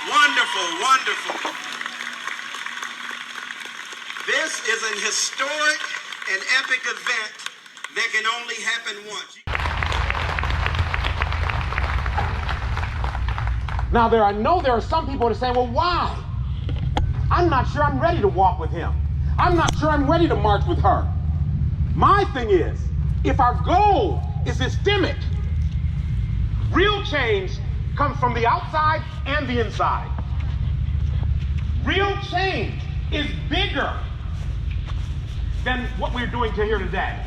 Wonderful, wonderful. This is an historic and epic event that can only happen once. Now, I know there are some people that say, well, why? I'm not sure I'm ready to walk with him. I'm not sure I'm ready to march with her. My thing is, if our goal is systemic, real change comes from the outside and the inside. Real change is bigger than what we're doing here today.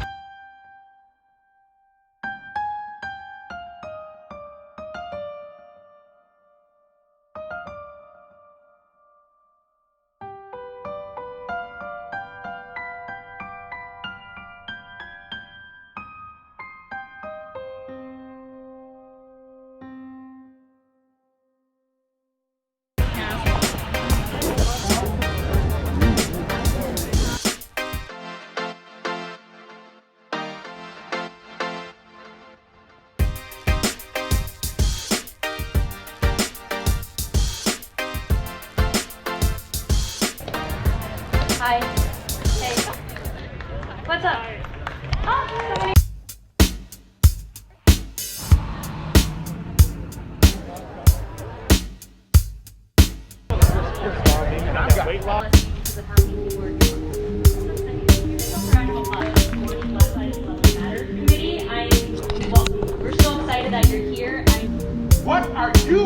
Hi. Hey. What's up? Oh, somebody. Weight loss. We're so excited that you're here. What are you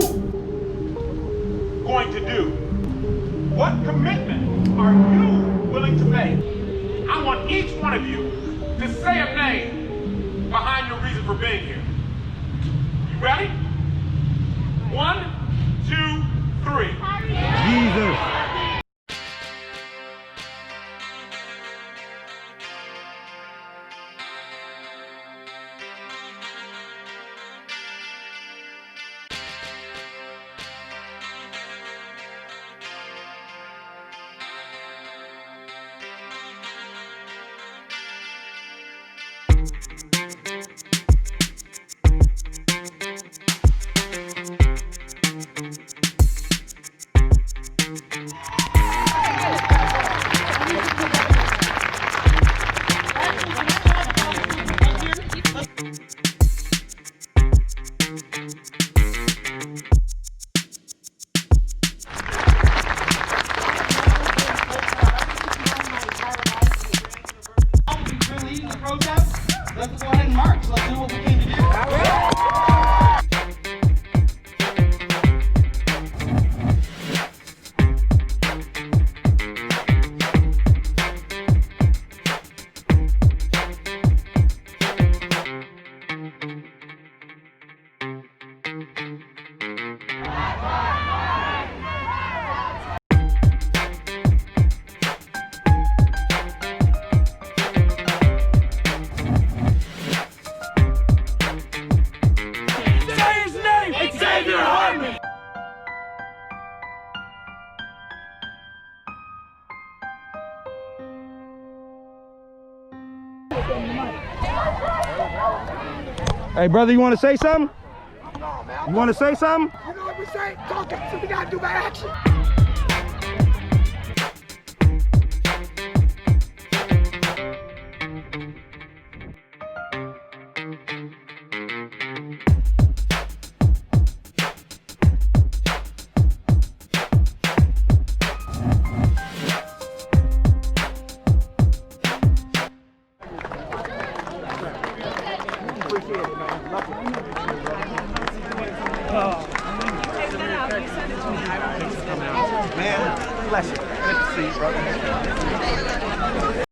going to do? What commitment are you willing to make? I want each one of you to say a name behind your reason for being here. You ready? 1, 2, 3. Jesus. Let's go ahead and march. Let's do what we came to do. Hey, brother, you want to say something? You want to say something? You know what we say? Talking, so we gotta do by action. Man, bless you. Good to see you, brother.